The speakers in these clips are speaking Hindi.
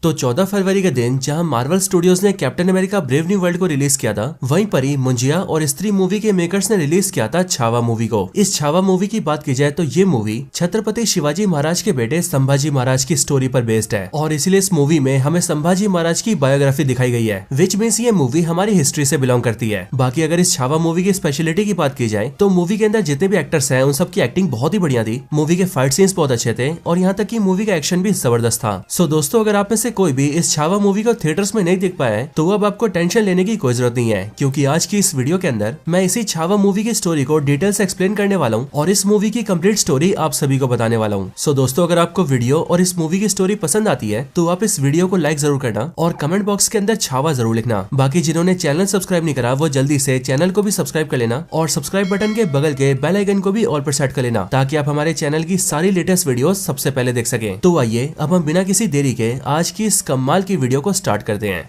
तो 14 फरवरी के दिन जहां मार्वल स्टूडियोज ने captain America brave new world को रिलीज किया था, वहीं पर ही मुंजिया और स्त्री मूवी के मेकर्स ने रिलीज किया था छावा मूवी को। इस छावा मूवी की बात की जाए तो ये मूवी छत्रपति शिवाजी महाराज के बेटे संभाजी महाराज की स्टोरी पर बेस्ड है और इसीलिए इस मूवी में हमें संभाजी महाराज की बायोग्राफी दिखाई गई है, विच मीन्स ये मूवी हमारी हिस्ट्री से बिलोंग करती है। बाकी अगर इस छावा मूवी की स्पेशलिटी की बात की जाए तो मूवी के अंदर जितने भी एक्टर्स हैं उन सबकी एक्टिंग बहुत ही बढ़िया थी। मूवी के फाइट सीन्स बहुत अच्छे थे और यहाँ तक कि मूवी का एक्शन भी जबरदस्त था। सो दोस्तों, अगर आप में से कोई भी इस छावा मूवी को थिएटर्स में नहीं देख पाया है तो अब आपको टेंशन लेने की कोई जरूरत नहीं है, क्योंकि आज की इस वीडियो के अंदर मैं इसी छावा मूवी की स्टोरी को डिटेल से एक्सप्लेन करने वाला हूँ और इस मूवी की कंप्लीट स्टोरी आप सभी को बताने वाला हूँ। सो दोस्तों, अगर आपको वीडियो और इस मूवी की स्टोरी पसंद आती है तो आप इस वीडियो को लाइक जरूर करना और कमेंट बॉक्स के अंदर छावा जरूर लिखना। बाकी जिन्होंने चैनल सब्सक्राइब नहीं करा वो जल्दी से चैनल को भी सब्सक्राइब कर लेना और सब्सक्राइब बटन के बगल के बेल आइकन को भी ऑल पर सेट कर लेना, ताकि आप हमारे चैनल की सारी लेटेस्ट वीडियो सबसे पहले देख सकें। तो आइए अब हम बिना किसी देरी के आज की इस कमाल की वीडियो को स्टार्ट करते हैं।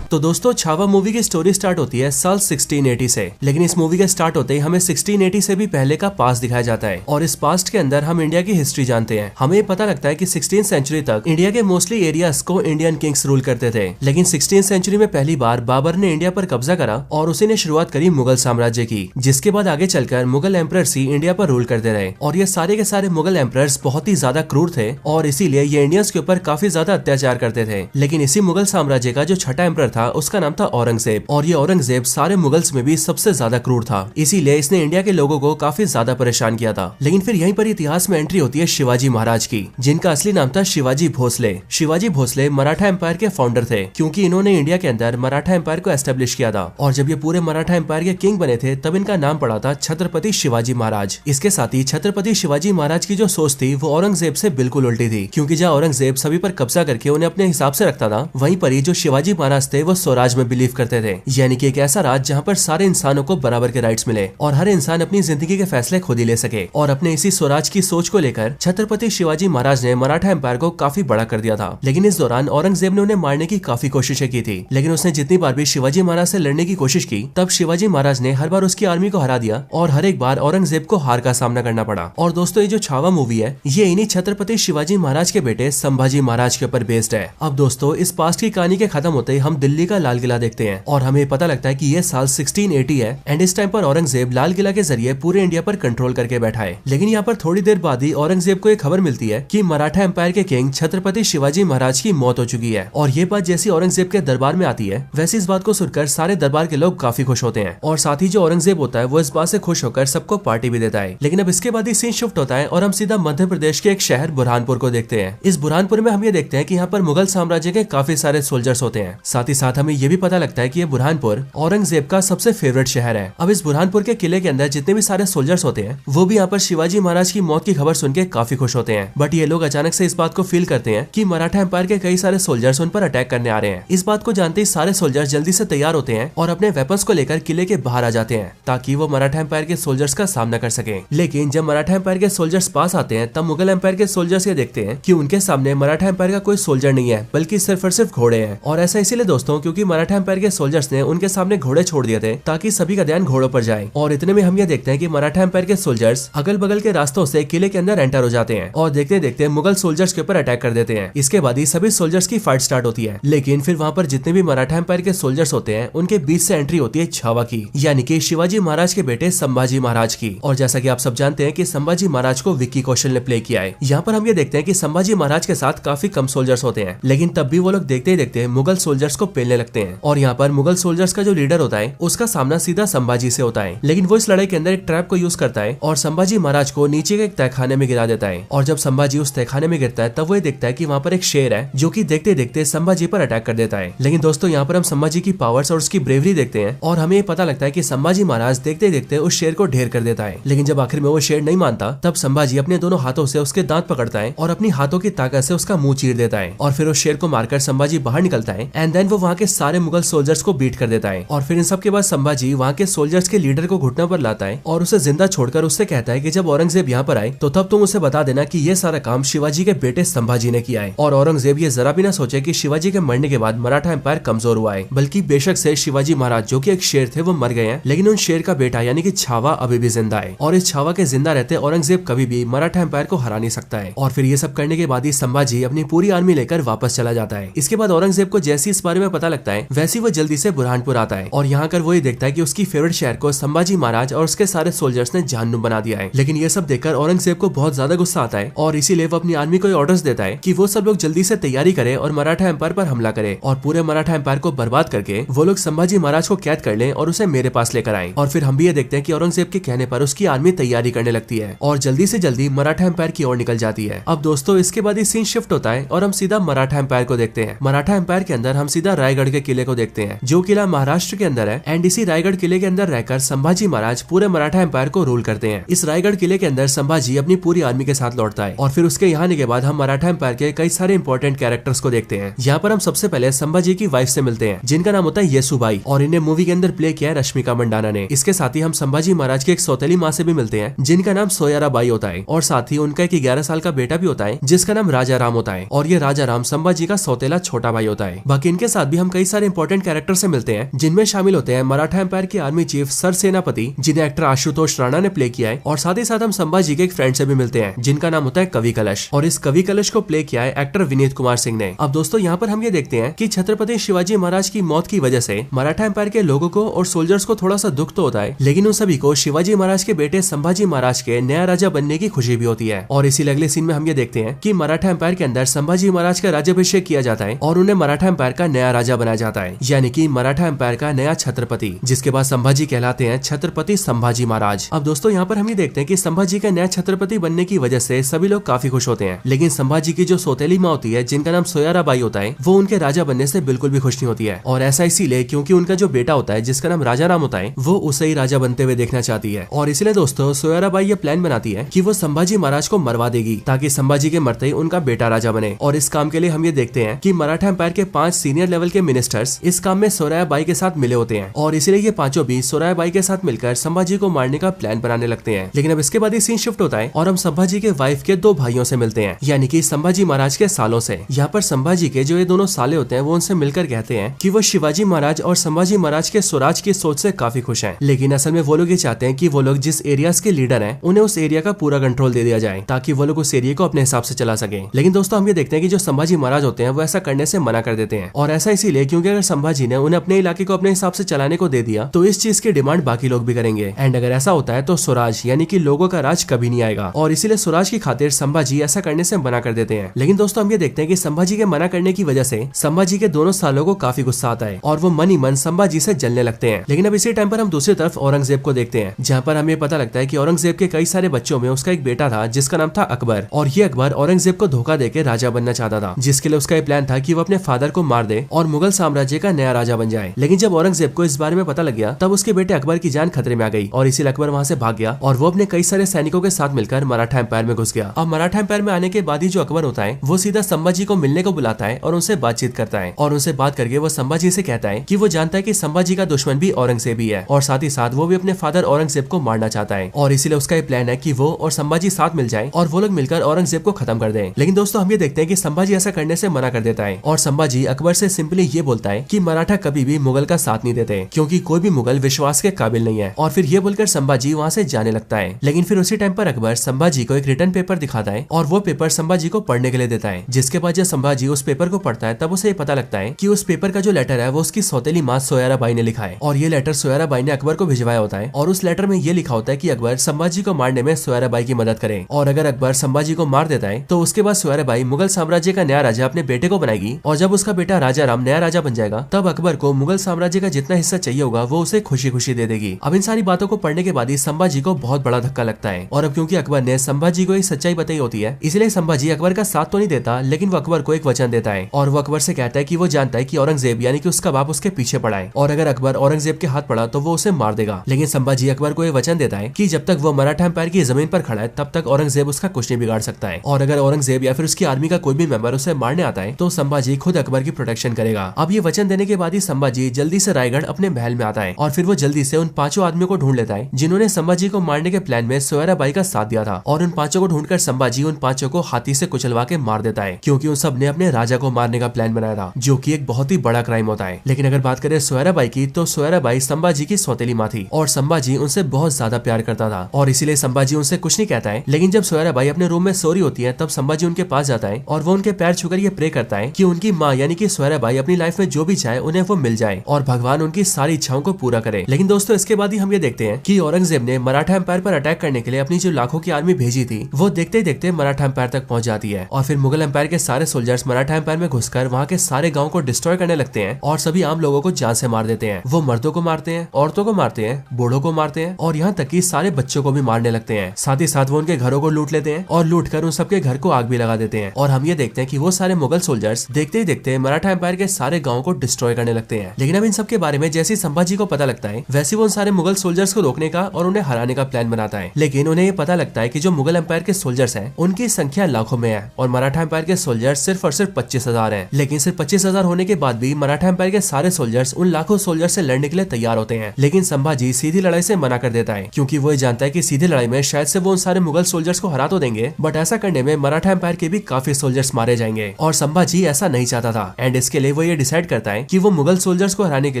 तो दोस्तों, छावा मूवी की स्टोरी स्टार्ट होती है साल 1680 से, लेकिन इस मूवी के स्टार्ट होते ही हमें 1680 से भी पहले का पास्ट दिखाया जाता है और इस पास्ट के अंदर हम इंडिया की हिस्ट्री जानते हैं। हमें पता लगता है कि 16th सेंचुरी तक इंडिया के मोस्टली एरियाज को इंडियन किंग्स रूल करते थे, लेकिन 16th सेंचुरी में पहली बार बाबर ने इंडिया पर कब्जा करा और उसी ने शुरुआत करी मुगल साम्राज्य की, जिसके बाद आगे चलकर मुगल एम्परर्स ही इंडिया पर रूल करते रहे और ये सारे के सारे मुगल एम्परर्स बहुत ही ज्यादा क्रूर थे और इसीलिए ये इंडियंस के ऊपर काफी ज्यादा अत्याचार करते थे। लेकिन इसी मुगल साम्राज्य का जो छठा एम्परर था उसका नाम था औरंगजेब, और ये औरंगजेब सारे मुगल्स में भी सबसे ज्यादा क्रूर था, इसीलिए इसने इंडिया के लोगों को काफी ज्यादा परेशान किया था। लेकिन फिर यहीं पर इतिहास में एंट्री होती है शिवाजी महाराज की, जिनका असली नाम था शिवाजी भोसले। शिवाजी भोसले मराठा एम्पायर के फाउंडर थे, क्योंकि इन्होंने इंडिया के अंदर मराठा एम्पायर को एस्टेब्लिश किया था और जब ये पूरे मराठा एम्पायर के किंग बने थे तब इनका नाम पड़ा था छत्रपति शिवाजी महाराज। इसके साथ ही छत्रपति शिवाजी महाराज की जो सोच थी वो औरंगजेब से बिल्कुल उल्टी थी, क्योंकि जहाँ औरंगजेब सभी पर कब्जा करके उन्हें अपने हिसाब से रखता था, वहीं पर ही जो शिवाजी महाराज थे वो स्वराज में बिलीव करते थे, यानी कि एक ऐसा राज जहाँ पर सारे इंसानों को बराबर के राइट्स मिले और हर इंसान अपनी जिंदगी के फैसले खुद ही ले सके। और अपने इसी स्वराज की सोच को लेकर छत्रपति शिवाजी महाराज ने मराठा एम्पायर को काफी बड़ा कर दिया था। लेकिन इस दौरान औरंगजेब ने उन्हें मारने की काफी कोशिशें की थी, लेकिन उसने जितनी बार भी शिवाजी महाराज से लड़ने की कोशिश की तब शिवाजी महाराज ने हर बार उसकी आर्मी को हरा दिया और हर एक बार औरंगजेब को हार का सामना करना पड़ा। और दोस्तों, ये जो छावा मूवी है ये इन्हीं छत्रपति शिवाजी महाराज के बेटे संभाजी महाराज के ऊपर बेस्ड है। अब दोस्तों, इस पास्ट की कहानी के खत्म होते ही हम दिल्ली का लाल किला देखते हैं और हमें पता लगता है कि ये साल 1680 है एंड इस टाइम पर औरंगजेब लाल किला के जरिए पूरे इंडिया पर कंट्रोल करके बैठा है। लेकिन यहाँ पर थोड़ी देर बाद ही औरंगजेब को एक खबर मिलती है कि मराठा एम्पायर के किंग छत्रपति शिवाजी महाराज की मौत हो चुकी है, और ये बात जैसी औरंगजेब के दरबार में आती है वैसे इस बात को सुनकर सारे दरबार के लोग काफी खुश होते हैं और साथ ही जो औरंगजेब होता है वो इस बात से खुश होकर सबको पार्टी भी देता है। लेकिन अब इसके बाद ही सीन शिफ्ट होता है और हम सीधा मध्य प्रदेश के एक शहर बुरहानपुर को देखते हैं। इस बुरहानपुर में हम ये देखते हैं कि यहाँ पर मुगल साम्राज्य के काफी सारे सोल्जर्स होते हैं। साथ ही साथ हमें ये भी पता लगता है कि ये बुरहानपुर औरंगजेब का सबसे फेवरेट शहर है। अब इस बुरहानपुर के किले के अंदर जितने भी सारे सोल्जर्स होते हैं वो भी यहाँ पर शिवाजी महाराज की मौत की खबर सुन के काफी खुश होते हैं, बट ये लोग अचानक से इस बात को फील करते हैं कि मराठा एम्पायर के कई सारे सोल्जर्स उन पर अटैक करने आ रहे हैं। इस बात को जानते ही सारे सोल्जर्स जल्दी से तैयार होते हैं और अपने वेपन्स को लेकर किले के बाहर आ जाते हैं ताकि वो मराठा एम्पायर के सोल्जर्स का सामना कर सके। लेकिन जब मराठा एम्पायर के सोल्जर्स पास आते हैं तब मुगल एम्पायर के सोल्जर्स ये देखते हैं कि उनके सामने मराठा एम्पायर का कोई सोल्जर नहीं है, बल्कि सिर्फ और सिर्फ घोड़े हैं। और ऐसा इसीलिए दोस्तों क्योंकि मराठा एम्पायर के सोल्जर्स ने उनके सामने घोड़े छोड़ दिए थे ताकि सभी का ध्यान घोड़ों पर जाए। और इतने में हम ये देखते हैं कि मराठा एम्पायर के सोल्जर्स अगल बगल के रास्तों से किले के अंदर एंटर हो जाते हैं और देखते देखते मुगल सोल्जर्स के ऊपर अटैक कर देते हैं। इसके बाद ही सभी सोल्जर्स की फाइट स्टार्ट होती है, लेकिन फिर वहाँ पर जितने भी मराठा एम्पायर के सोल्जर्स होते हैं उनके बीच से एंट्री होती है छावा की, यानी कि शिवाजी महाराज के बेटे संभाजी महाराज की। और जैसा कि आप सब जानते हैं कि संभाजी महाराज को विक्की कौशल ने प्ले किया है। यहाँ पर हम ये देखते हैं कि संभाजी महाराज के साथ काफी कम सोल्जर्स होते हैं, लेकिन तब भी वो लोग देखते ही देखते मुगल सोल्जर्स को पेलने लगते हैं। और यहाँ पर मुगल सोल्जर्स का जो लीडर होता है उसका सामना सीधा संभाजी से होता है, लेकिन वो इस लड़ाई के अंदर एक ट्रैप को यूज करता है और संभाजी महाराज को नीचे के एक तहखाने में गिरा देता है। और जब संभाजी उस तहखाने में गिरता है तब वो देखता है कि वहाँ पर एक शेर है जो कि देखते देखते संभाजी पर अटैक कर देता है। लेकिन दोस्तों, यहाँ पर हम संभाजी की पावर्स और उसकी ब्रेवरी देखते हैं और हमें पता लगता है कि संभाजी महाराज देखते देखते उस शेर को ढेर कर देता है। लेकिन जब आखिर में वो शेर नहीं मानता तब संभाजी अपने दोनों हाथों से उसके दांत पकड़ता है और अपनी हाथों की ताकत से उसका मुंह चीर देता है और फिर उस शेर को मारकर संभाजी बाहर निकलता है एंड देन वो वहाँ वहाँ के सारे मुगल सोल्जर्स को बीट कर देता है। और फिर इन सब के बाद संभाजी वहाँ के सोल्जर्स के लीडर को घुटनों पर लाता है और उसे जिंदा छोड़कर उससे कहता है कि जब औरंगजेब यहाँ पर आए तो तब तुम उसे बता देना कि ये सारा काम शिवाजी के बेटे संभाजी ने किया है। और औरंगजेब ये जरा भी ना सोचे कि शिवाजी के मरने के बाद मराठा एम्पायर कमजोर हुआ है, बल्कि बेशक से शिवाजी महाराज जो कि एक शेर थे वो मर गए हैं, लेकिन उन शेर का बेटा यानी कि छावा अभी भी जिंदा है। और इस छावा के जिंदा रहते औरंगजेब कभी भी मराठा एम्पायर को हरा नहीं सकता है। और फिर ये सब करने के बाद ही संभाजी अपनी पूरी आर्मी लेकर वापस चला जाता है। इसके बाद औरंगजेब को जैसे इस बारे में पता लगता है वैसे वो जल्दी से बुरहानपुर आता है और यहाँ कर वो ये देखता है कि उसकी फेवरेट शहर को संभाजी महाराज और उसके सारे सोल्जर्स ने जहन्नुम बना दिया है। लेकिन ये सब देखकर औरंगजेब को बहुत ज्यादा गुस्सा आता है और इसीलिए वो अपनी आर्मी को ऑर्डर्स देता है कि वो सब लोग जल्दी से तैयारी करे और मराठा एम्पायर पर हमला करे और पूरे मराठा एम्पायर को बर्बाद करके वो लोग संभाजी महाराज को कैद कर लें और उसे मेरे पास लेकर आए। और फिर हम भी ये देखते हैं कि औरंगजेब के कहने पर उसकी आर्मी तैयारी करने लगती है और जल्दी से जल्दी मराठा एम्पायर की ओर निकल जाती है। अब दोस्तों इसके बाद ही सीन शिफ्ट होता है और हम सीधा मराठा एम्पायर को देखते हैं। मराठा एम्पायर के अंदर हम सीधा रायगढ़ के किले को देखते हैं, जो किला महाराष्ट्र के अंदर है। एंड इसी रायगढ़ किले के अंदर रहकर संभाजी महाराज पूरे मराठा एम्पायर को रूल करते हैं। इस रायगढ़ किले के अंदर संभाजी अपनी पूरी आर्मी के साथ लौटता है और फिर उसके यहाँ आने के बाद हम मराठा एम्पायर के कई सारे इंपॉर्टेंट कैरेक्टर्स को देखते हैं। यहाँ पर हम सबसे पहले संभाजी की वाइफ से मिलते हैं, जिनका नाम होता है येसुबाई, और इन्हें मूवी के अंदर प्ले किया है रश्मिका मंडाना ने। इसके साथ ही हम संभाजी महाराज की एक सौतेली माँ से भी मिलते हैं, जिनका नाम सोयाराबाई होता है, और साथ ही उनका एक 11 साल का बेटा भी होता है जिसका नाम राजा राम होता है, और ये राजा राम संभाजी का सौतेला छोटा भाई होता है। बाकी इनके साथ भी हम कई सारे इंपॉर्टेंट कैरेक्टर से मिलते हैं, जिनमें शामिल होते हैं मराठा एम्पायर के आर्मी चीफ सर सेनापति, जिन्हें एक्टर आशुतोष राणा ने प्ले किया है, और साथ ही साथ हम संभाजी के एक फ्रेंड से भी मिलते हैं, जिनका नाम होता है कवि कलश, और इस कवि कलश को प्ले किया है एक्टर विनीत कुमार सिंह ने। अब दोस्तों यहाँ पर हम ये देखते हैं कि छत्रपति शिवाजी महाराज की मौत की वजह से मराठा एम्पायर के लोगों को और सोल्जर्स को थोड़ा सा दुख तो होता है, लेकिन उन सभी को शिवाजी महाराज के बेटे संभाजी महाराज के नया राजा बनने की खुशी भी होती है। और इसी अगले सीन में हम ये देखते हैं कि मराठा एम्पायर के अंदर संभाजी महाराज का राज्याभिषेक किया जाता है और उन्हें मराठा एम्पायर का नया राजा बनाया जाता है, यानी कि मराठा एम्पायर का नया छत्रपति, जिसके बाद संभाजी कहलाते हैं छत्रपति संभाजी महाराज। अब दोस्तों यहाँ पर हम ये देखते हैं कि संभाजी का नया छत्रपति बनने की वजह से सभी लोग काफी खुश होते हैं, लेकिन संभाजी की जो सौतेली माँ होती है, जिनका नाम सोयाराबाई होता है, वो उनके राजा बनने से बिल्कुल भी खुश नहीं होती है। और ऐसा इसीलिए क्योंकि उनका जो बेटा होता है, जिसका नाम राजा राम होता है, वो उसे ही राजा बनते हुए देखना चाहती है। और इसलिए दोस्तों सोयाराबाई ये प्लान बनाती है कि वो संभाजी महाराज को मरवा देगी ताकि संभाजी के मरते ही उनका बेटा राजा बने। और इस काम के लिए हम ये देखते हैं कि मराठा एम्पायर के 5 सीनियर लेवल के मिनिस्टर्स इस काम में सोरायाबाई के साथ मिले होते हैं, और इसलिए ये पांचों भी सोरायाबाई के साथ मिलकर संभाजी को मारने का प्लान बनाने लगते हैं। लेकिन अब इसके बाद ये सीन शिफ्ट होता है और हम संभाजी के वाइफ के 2 भाइयों से मिलते हैं, यानी कि संभाजी महाराज के सालों से। यहाँ पर संभाजी के जो ये दोनों साले होते हैं वो उनसे मिलकर कहते हैं कि वो शिवाजी महाराज और संभाजी महाराज के स्वराज की सोच से काफी खुश हैं, लेकिन असल में वो लोग ये चाहते हैं कि वो लोग जिस एरियाज के लीडर हैं उन्हें उस एरिया का पूरा कंट्रोल दे दिया जाए ताकि वो लोग उस एरिया को अपने हिसाब से चला सके। लेकिन दोस्तों हम ये देखते हैं कि जो संभाजी महाराज होते हैं वो ऐसा करने से मना कर देते हैं, और ऐसा इसीलिए क्योंकि अगर संभाजी ने उन्हें अपने इलाके को अपने हिसाब से चलाने को दे दिया तो इस चीज की डिमांड बाकी लोग भी करेंगे, एंड अगर ऐसा होता है तो स्वराज यानी कि लोगों का राज कभी नहीं आएगा, और इसीलिए स्वराज की खातिर संभाजी ऐसा करने से मना कर देते हैं। लेकिन दोस्तों हम ये देखते हैं कि संभाजी के मना करने की वजह से संभाजी के दोनों सालों को काफी गुस्सा आता है और वो मन ही मन संभाजी से जलने लगते हैं। लेकिन अब इसी टाइम पर हम दूसरी तरफ औरंगजेब को देखते हैं, जहाँ पर हमें पता लगता है कि औरंगजेब के कई सारे बच्चों में उसका एक बेटा था जिसका नाम था अकबर, और ये अकबर औरंगजेब को धोखा देकर राजा बनना चाहता था, जिसके लिए उसका ये प्लान था कि वो अपने फादर को मार दे और मुगल साम्राज्य का नया राजा बन जाए। लेकिन जब औरंगजेब को इस बारे में पता लग गया तब उसके बेटे अकबर की जान खतरे में आ गई, और इसीलिए अकबर वहाँ से भाग गया और वो अपने कई सारे सैनिकों के साथ मिलकर मराठा एम्पायर में घुस गया। अब मराठा एम्पायर में आने के बाद ही जो अकबर होता है वो सीधा संभाजी को मिलने को बुलाता है और उनसे बातचीत करता है, और उनसे बात करके वो संभाजी से कहता है कि वो जानता है कि संभाजी का दुश्मन भी औरंगजेब ही है, और साथ ही साथ वो भी अपने फादर औरंगजेब को मारना चाहता है, और इसीलिए उसका ये प्लान है कि वो और संभाजी साथ मिल जाए और वो लोग मिलकर औरंगजेब को खत्म कर दें। लेकिन दोस्तों हम ये देखते हैं कि संभाजी ऐसा करने से मना कर देता है, और संभाजी अकबर से सिंपली ये बोलता है कि मराठा कभी भी मुगल का साथ नहीं देते क्योंकि कोई भी मुगल विश्वास के काबिल नहीं है, और फिर ये बोलकर संभाजी वहाँ से जाने लगता है। लेकिन फिर उसी टाइम पर अकबर संभाजी को एक रिटर्न पेपर दिखाता है और वो पेपर संभाजी को पढ़ने के लिए देता है, जिसके बाद जब संभाजी उस पेपर को पढ़ता है तब उसे ये पता लगता है कि उस पेपर का जो लेटर है वो उसकी सौतेली माँ सोयाराबाई ने लिखा है, और ये लेटर सोयाराबाई ने अकबर को भिजवाया होता है, और उस लेटर में ये लिखा होता है कि अकबर संभाजी को मारने में सोयाराबाई की मदद करे, और अगर अकबर संभाजी को मार देता है तो उसके बाद सोयाराबाई मुगल साम्राज्य का नया राजा अपने बेटे को बनाएगी, और जब उसका बेटा राजा राम नया राजा बन जाएगा तब अकबर को मुगल साम्राज्य का जितना हिस्सा चाहिए होगा वो उसे खुशी खुशी दे देगी। अब इन सारी बातों को पढ़ने के बाद ही संभाजी को बहुत बड़ा धक्का लगता है, और अब क्योंकि अकबर ने संभाजी को एक सच्चाई बताई होती है इसलिए संभाजी अकबर का साथ तो नहीं देता, लेकिन वो अकबर को एक वचन देता है, और वो अकबर से कहता है कि वो जानता है कि औरंगजेब यानी कि उसका बाप उसके पीछे पड़ा है, और अगर अकबर औरंगजेब के हाथ पड़ा तो वो उसे मार देगा। लेकिन संभाजी अकबर को ये वचन देता है कि जब तक वो मराठा एम्पायर की जमीन पर खड़ा है तब तक औरंगजेब उसका कुछ नहीं बिगाड़ सकता है, और अगर औरंगजेब या फिर उसकी आर्मी का कोई भी मेंबर उसे मारने आता है तो संभाजी खुद अकबर की प्रोटेक्शन करेगा। करेगा। अब ये वचन देने के बाद ही संभाजी जल्दी से रायगढ़ अपने महल में आता है और फिर वो जल्दी से उन 5 आदमियों को ढूंढ लेता है जिन्होंने संभाजी को मारने के प्लान में सोयराबाई का साथ दिया था। और उन 5 को ढूंढकर संभाजी उन 5 को हाथी से कुचलवा के मार देता है, क्योंकि उन सब ने अपने राजा को मारने का प्लान बनाया था, जो कि एक बहुत ही बड़ा क्राइम होता है। लेकिन अगर बात करें सोयराबाई की, तो सोयराबाई संभाजी की सौतेली माँ थी और संभाजी उनसे बहुत ज्यादा प्यार करता था और इसीलिए संभाजी उनसे कुछ नहीं कहता है। लेकिन जब सोयराबाई अपने रूम में सो रही होती है, तब संभाजी उनके पास जाता है और वो उनके पैर छूकर ये प्रे करता है कि उनकी माँ यानी कि सोयराबाई अपनी लाइफ में जो भी चाहे उन्हें वो मिल जाए और भगवान उनकी सारी इच्छाओं को पूरा करे। लेकिन दोस्तों, इसके बाद ही हम ये देखते हैं कि औरंगजेब ने मराठा एम्पायर पर अटैक करने के लिए अपनी जो लाखों की आर्मी भेजी थी, वो देखते ही देखते मराठा एम्पायर तक पहुंच जाती है और फिर मुगल एम्पायर के सारे सोल्जर्स मराठा एम्पायर में घुसकर वहाँ के सारे गाँव को डिस्ट्रॉय करने लगते हैं और सभी आम लोगों को जान से मार देते हैं। वो मर्दों को मारते हैं, औरतों को मारते हैं, बूढ़ों को मारते हैं और यहाँ तक कि सारे बच्चों को भी मारने लगते हैं। साथ ही साथ वो उनके घरों को लूट लेते हैं और लूट कर उन सबके घर को आग भी लगा देते हैं। और हम ये देखते हैं कि वो सारे मुगल सोल्जर्स देखते ही देखते मराठा एम्पायर के सारे गाँव को डिस्ट्रॉय करने लगते हैं। लेकिन अब इन सब के बारे में जैसे संभाजी को पता लगता है, वैसे वो उन सारे मुगल सोल्जर्स को रोकने का और उन्हें हराने का प्लान बनाता है। लेकिन उन्हें ये पता लगता है कि जो मुगल एम्पायर के सोल्जर्स हैं, उनकी संख्या लाखों में है और मराठा एम्पायर के सोल्जर्स सिर्फ और सिर्फ 25,000 हैं। लेकिन सिर्फ 25,000 होने के बाद भी मराठा एम्पायर के सारे सोल्जर्स उन लाखों सोल्जर्स से लड़ने के लिए तैयार होते हैं। लेकिन संभाजी सीधी लड़ाई से मना कर देता है, क्योंकि वो जानता है कि सीधी लड़ाई में शायद से वो उन सारे मुगल सोल्जर्स को हरा तो देंगे, बट ऐसा करने में मराठा एम्पायर के भी काफी सोल्जर्स मारे जाएंगे और संभाजी ऐसा नहीं चाहता था। एंड इसके लिए वो ये डिसाइड करता है कि वो मुगल सोल्जर्स को हराने के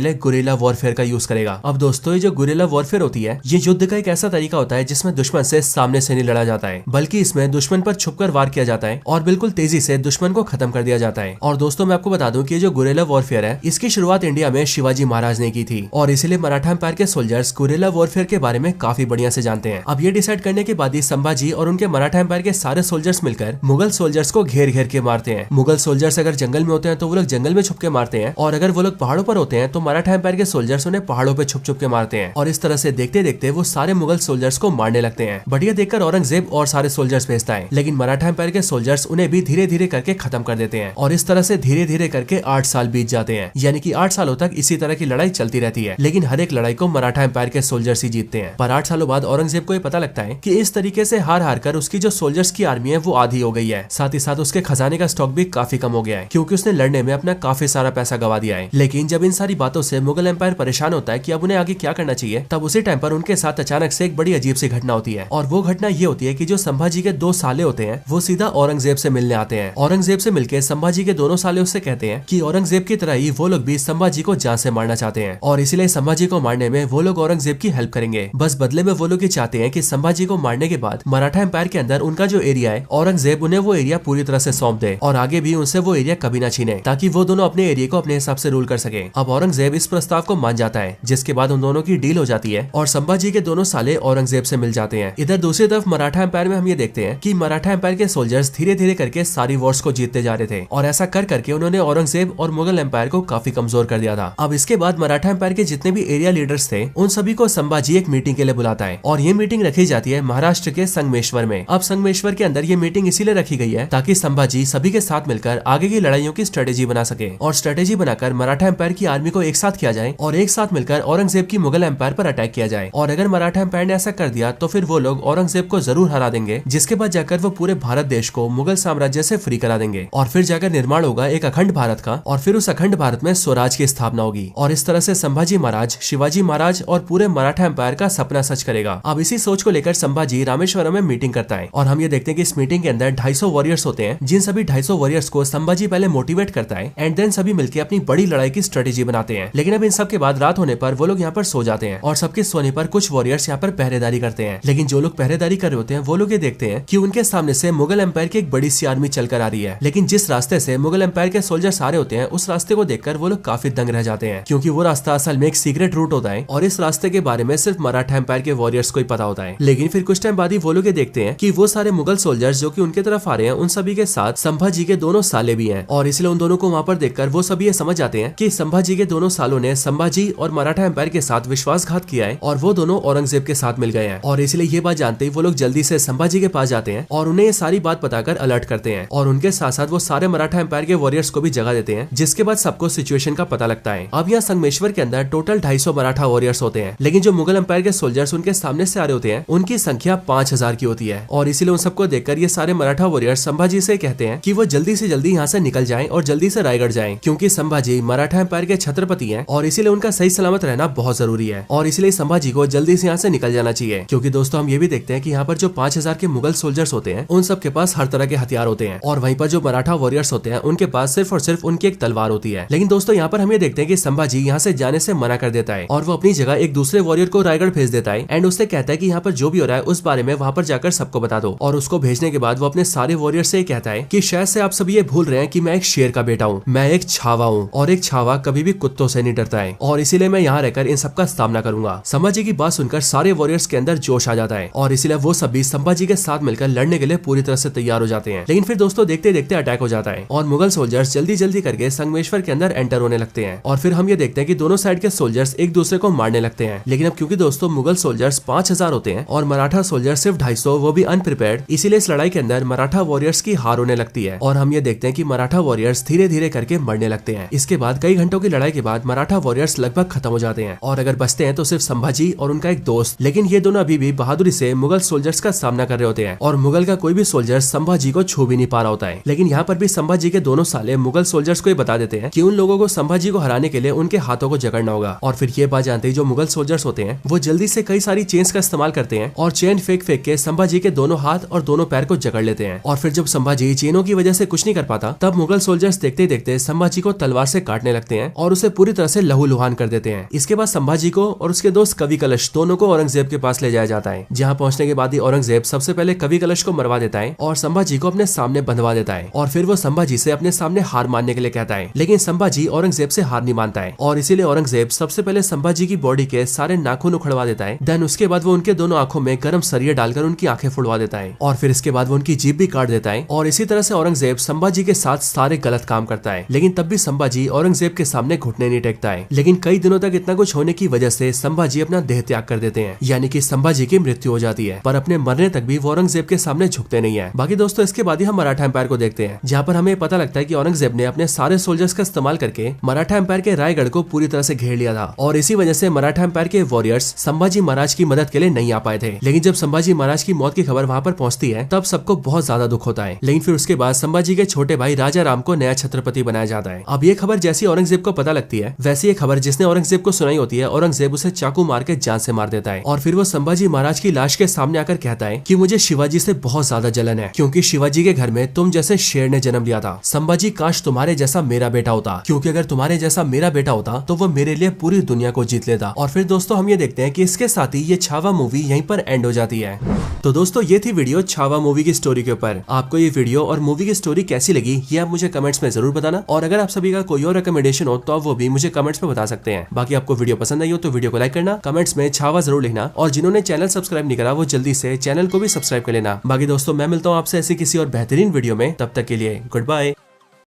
लिए गुरिल्ला वॉरफेयर का यूज करेगा। अब दोस्तों, ये जो गुरिल्ला वॉरफेयर होती है, ये युद्ध का एक ऐसा तरीका होता है जिसमें दुश्मन से सामने से नहीं लड़ा जाता है, बल्कि इसमें दुश्मन पर छुपकर वार किया जाता है और बिल्कुल तेजी से दुश्मन को खत्म कर दिया जाता है। और दोस्तों, मैं आपको बता दूं कि जो गुरिल्ला वॉरफेयर है, इसकी शुरुआत इंडिया में शिवाजी महाराज ने की थी और इसीलिए मराठा एम्पायर के सोल्जर्स गुरिल्ला वॉरफेयर के बारे में काफी बढ़िया से जानते हैं। अब ये डिसाइड करने के बाद ही संभाजी और उनके मराठा एम्पायर के सारे सोल्जर्स मिलकर मुगल सोल्जर्स को घेर घेर के मारते हैं। मुगल सोल्जर्स अगर जंगल में होते हैं तो वो लोग जंगल में छुप के मारते हैं, और अगर वो लोग पहाड़ों पर होते हैं तो मराठा एम्पायर के सोल्जर्स उन्हें पहाड़ों पे छुप छुप के मारते हैं। और इस तरह से देखते देखते वो सारे मुगल सोल्जर्स को मारने लगते हैं। बढ़िया देखकर औरंगजेब और सारे सोल्जर्स भेजता है, लेकिन मराठा एम्पायर के सोल्जर्स उन्हें भी धीरे धीरे करके खत्म कर देते हैं। और इस तरह से धीरे धीरे करके 8 साल बीत जाते हैं, यानी कि 8 सालों तक इसी तरह की लड़ाई चलती रहती है। लेकिन हर एक लड़ाई को मराठा एम्पायर के सोल्जर्स ही जीतते हैं। पर 8 सालों बाद औरंगजेब को ये पता लगता है कि इस तरीके से हार हार कर उसकी जो सोल्जर्स की आर्मी है वो आधी हो गई है। साथ ही साथ उसके खजाने का स्टॉक भी काफी कम हो गया है, क्योंकि उसने लड़ने में अपना काफी सारा पैसा गवा दिया है। लेकिन जब इन सारी बातों से मुगल एम्पायर परेशान होता है कि अब उन्हें आगे क्या करना चाहिए, तब उसी टाइम पर उनके साथ अचानक से एक बड़ी अजीब सी घटना होती है। और वो घटना ये होती है कि जो संभाजी के 2 साले होते हैं, वो सीधा औरंगजेब से मिलने आते हैं। औरंगजेब से मिलकर संभाजी के दोनों साले उससे कहते हैं कि औरंगजेब की तरह ही वो लोग भी संभाजी को जान से मारना चाहते हैं और इसीलिए संभाजी को मारने में वो लोग औरंगजेब की हेल्प करेंगे। बस बदले में वो लोग ये चाहते हैं कि संभाजी को मारने के बाद मराठा एम्पायर के अंदर उनका जो एरिया है, औरंगजेब उन्हें वो एरिया पूरी तरह से सौंप दे और आगे भी उनसे वो एरिया कभी ना छीने, ताकि वो दोनों अपने एरिया को अपने हिसाब से रूल कर सके। अब औरंगजेब इस प्रस्ताव को मान जाता है, जिसके बाद उन दोनों की डील हो जाती है और संभाजी के दोनों साले औरंगजेब से मिल जाते हैं। इधर दूसरी तरफ मराठा एम्पायर में हम ये देखते हैं कि मराठा एम्पायर के सोल्जर्स धीरे धीरे करके सारी वॉर्स को जीतते जा रहे थे और ऐसा कर करके उन्होंने औरंगजेब और मुगल एम्पायर को काफी कमजोर कर दिया था। अब इसके बाद मराठा एम्पायर के जितने भी एरिया लीडर्स थे, उन सभी को संभाजी एक मीटिंग के लिए बुलाता है और ये मीटिंग रखी जाती है महाराष्ट्र के संगमेश्वर में। अब संगमेश्वर के अंदर ये मीटिंग इसीलिए रखी गई है ताकि संभाजी सभी के साथ मिलकर आगे की लड़ाइयों की स्ट्रेटेजी बना सके और स्ट्रेटेजी बनाकर मराठा एम्पायर की आर्मी को एक साथ किया जाए और एक साथ मिलकर औरंगजेब की मुगल एम्पायर पर अटैक किया जाए। और अगर मराठा एम्पायर ने ऐसा कर दिया तो फिर वो लोग औरंगजेब को जरूर हरा देंगे, जिसके बाद जाकर वो पूरे भारत देश को मुगल साम्राज्य से फ्री करा देंगे और फिर जाकर निर्माण होगा एक अखंड भारत का और फिर उस अखंड भारत में स्वराज की स्थापना होगी। और इस तरह से संभाजी महाराज, शिवाजी महाराज और पूरे मराठा एम्पायर का सपना सच करेगा। अब इसी सोच को लेकर संभाजी रामेश्वरम में मीटिंग करता है और हम ये देखते हैं कि इस मीटिंग के अंदर 250 वॉरियर्स होते हैं, जिन सभी 250 वॉरियर्स को संभाजी पहले मोटिवेट करता है एंड देन सभी मिलकर अपनी बड़ी लड़ाई की स्ट्रेटेजी बनाते हैं। लेकिन अब इन सब के बाद रात होने पर वो लोग यहाँ पर सो जाते हैं और सबके सोने पर कुछ वॉरियर्स यहाँ पर पहरेदारी करते हैं। लेकिन जो लोग पहरेदारी कर रहे होते हैं वो लोग ये देखते हैं कि उनके सामने से मुगल एम्पायर की एक बड़ी सी आर्मी चलकर आ रही है। लेकिन जिस रास्ते से मुगल एम्पायर के सोल्जर्स आ रहे होते हैं, उस रास्ते को देखकर वो लोग काफी दंग रह जाते हैं, क्योंकि वो रास्ता असल में एक सीक्रेट रूट होता है और इस रास्ते के बारे में सिर्फ मराठा एम्पायर के वॉरियर्स को ही पता होता है। लेकिन फिर कुछ टाइम बाद ही वो लोग ये देखते हैं कि वो सारे मुगल सोल्जर्स जो कि उनके तरफ आ रहे हैं, उन सभी के साथ संभाजी के दोनों साले भी हैं और इसलिए उन दोनों को वहाँ पर देखकर वो सभी ये समझ जाते हैं कि संभाजी के दोनों सालों ने संभाजी और मराठा एम्पायर के साथ विश्वासघात किया है और वो दोनों औरंगजेब के साथ मिल गए हैं। और इसलिए ये बात जानते ही वो लोग जल्दी से संभाजी के पास जाते हैं और उन्हें ये सारी बात बताकर अलर्ट करते हैं और उनके साथ साथ वो सारे मराठा एम्पायर के वॉरियर्स को भी जगह देते हैं, जिसके बाद सबको सिचुएशन का पता लगता है। अब यहाँ संगमेश्वर के अंदर टोटल 250 मराठा वॉरियर्स होते हैं, लेकिन जो मुगल एम्पायर के सोल्जर्स उनके सामने से आ रहे होते हैं, उनकी संख्या 5000 की होती है। और इसीलिए उन सबको देखकर ये सारे मराठा वॉरियर्स संभाजी से कहते हैं कि वो जल्दी से जल्दी यहाँ से निकल जाएं और जल्दी से रायगढ़ जाएं, है, क्योंकि संभाजी मराठा एम्पायर के छत्रपति हैं और इसीलिए उनका सही सलामत रहना बहुत जरूरी है और इसलिए संभाजी को जल्दी से यहाँ से निकल जाना चाहिए। क्योंकि दोस्तों हम ये भी देखते हैं कि यहाँ पर जो 5000 के मुगल सोल्जर्स होते हैं उन सब के पास हर तरह के हथियार होते हैं और वहीं पर जो मराठा वॉरियर्स होते हैं उनके पास सिर्फ और सिर्फ उनकी एक तलवार होती है। लेकिन दोस्तों यहाँ पर हम ये देखते हैं कि संभाजी यहाँ से जाने से मना कर देता है और वो अपनी जगह एक दूसरे वॉरियर को रायगढ़ भेज देता है एंड उससे कहता है कि यहाँ पर जो भी हो रहा है उस बारे में वहाँ पर जाकर सबको बता दो। और उसको भेजने के बाद वो अपने सारे वॉरियर से कहता है कि शायद से आप सब ये भूल रहे हैं कि मैं एक शेर का बेटा हूँ, मैं एक छावा हूँ और एक छावा कभी भी कुत्तों से नहीं डरता है और इसीलिए मैं यहाँ रहकर इन सबका सामना करूंगा। संभाजी की बात सुनकर सारे वॉरियर्स के अंदर जोश आ जाता है और इसीलिए वो सभी संभाजी के साथ मिलकर लड़ने के लिए पूरी तरह से तैयार हो जाते हैं। लेकिन फिर दोस्तों देखते देखते अटैक हो जाता है और मुगल सोल्जर्स जल्दी जल्दी करके संगमेश्वर के अंदर एंटर होने लगते हैं और फिर हम ये देखते हैं कि दोनों साइड के सोल्जर्स एक दूसरे को मारने लगते हैं। लेकिन अब क्योंकि दोस्तों मुगल सोल्जर्स 5000 होते हैं और मराठा सोल्जर्स सिर्फ 250, वो भी अनप्रिपेयर्ड, इसीलिए इस लड़ाई के अंदर मराठा वॉरियर्स की हार होने लगती है और हम ये देखते हैं कि मराठा वॉरियर्स धीरे धीरे करके मरने लगते हैं। इसके बाद कई घंटों की लड़ाई के बाद मराठा वॉरियर्स लगभग खत्म हो जाते हैं और अगर बचते हैं तो सिर्फ संभाजी और उनका एक दोस्त। लेकिन ये दोनों अभी भी बहादुरी से मुगल सोल्जर्स का सामना कर रहे होते हैं और मुगल का कोई भी सोल्जर संभाजी को छू भी नहीं पा रहा होता है। लेकिन यहाँ पर भी संभाजी के दोनों साले मुगल सोल्जर्स को ये बता देते हैं कि उन लोगों को संभाजी को हराने के लिए उनके हाथों को जकड़ना होगा। और फिर ये बात जानते ही जो मुगल सोल्जर्स होते हैं वो जल्दी से कई सारी चेन्स का इस्तेमाल करते हैं और चेन फेंक फेंक के संभाजी के दोनों हाथ और दोनों पैर को जकड़ लेते हैं। और फिर जब संभाजी चेनों की वजह से कुछ नहीं कर पाता तब मुगल सोल्जर्स देखते देखते संभाजी को तलवार से काटने लगते हैं और उसे पूरी तरह से लहूलुहान कर देते हैं। इसके बाद संभाजी को और उसके दोस्त कवि कलश दोनों को औरंगजेब के पास ले जाया जाता है, जहाँ पहुंचने के बाद ही औरंगजेब सबसे पहले कवि कलश को मरवा देता है और संभाजी को अपने सामने बंधवा देता है और फिर वो संभाजी से अपने सामने हार मानने के लिए कहता है। लेकिन संभाजी औरंगजेब से हार नहीं मानता है और इसीलिए औरंगजेब सबसे पहले संभाजी की बॉडी के सारे नाखून उखड़वा देता है। देन उसके बाद वो उनके दोनों आंखों में गर्म सरिये डालकर उनकी आंखें फुड़वा देता है और फिर इसके बाद वो उनकी जीभ भी काट देता है। और इसी तरह से औरंगजेब संभाजी के साथ सारे गलत काम करता है। लेकिन तब भी संभाजी औरंगजेब के सामने घुटने नहीं टेकता है। लेकिन कई दिनों तक इतना कुछ होने की वजह से संभाजी अपना देह त्याग कर देते हैं, यानी कि संभाजी की मृत्यु हो जाती है। पर अपने मरने तक भी वो औरंगजेब के सामने झुकते नहीं है। बाकी दोस्तों इसके बाद ही हम मराठा एम्पायर को देखते हैं, जहाँ पर हमें पता लगता है कि औरंगजेब ने अपने सारे सोल्जर्स का इस्तेमाल करके मराठा एम्पायर के रायगढ़ को पूरी तरह से घेर लिया था और इसी वजह से मराठा एम्पायर के वॉरियर्स संभाजी महाराज की मदद के लिए नहीं आ पाए थे। लेकिन जब संभाजी महाराज की मौत की खबर वहाँ पर पहुंचती है तब सबको बहुत ज्यादा दुख होता है। लेकिन फिर उसके बाद संभाजी के छोटे भाई राजा राम को नया छत्रपति बनाया जाता है। अब ये खबर जैसी औरंगजेब को पता लगती है वैसी ये खबर जिसने औरंगजेब को सुनाई होती है, औरंगजेब उसे चाकू मार के जान से मार देता है और फिर वो संभाजी महाराज की लाश के सामने आकर कहता है कि मुझे शिवाजी से बहुत ज्यादा जलन है, क्योंकि शिवाजी के घर में तुम जैसे शेर ने जन्म लिया था। संभाजी काश तुम्हारे जैसा मेरा बेटा होता, क्योंकि अगर तुम्हारे जैसा मेरा बेटा होता तो वो मेरे लिए पूरी दुनिया को जीत लेता। और फिर दोस्तों हम ये देखते हैं कि इसके साथ ही ये छावा मूवी यहीं पर एंड हो जाती है। तो दोस्तों ये थी वीडियो छावा मूवी की स्टोरी के ऊपर। आपको ये वीडियो और मूवी की स्टोरी कैसी लगी ये आप मुझे कमेंट्स में जरूर बताना और अगर आप सभी का कोई और रिकमेंडेशन हो तो आप वो भी मुझे कमेंट्स में बता सकते हैं। बाकी आपको वीडियो पसंद आई हो तो वीडियो को लाइक करना, कमेंट्स में छावा जरूर लिखना और जिन्होंने चैनल सब्सक्राइब नहीं करा वो जल्दी से चैनल को भी सब्सक्राइब कर लेना। बाकी दोस्तों मैं मिलता हूँ आपसे ऐसी किसी और बेहतरीन वीडियो में, तब तक के लिए गुड बाय।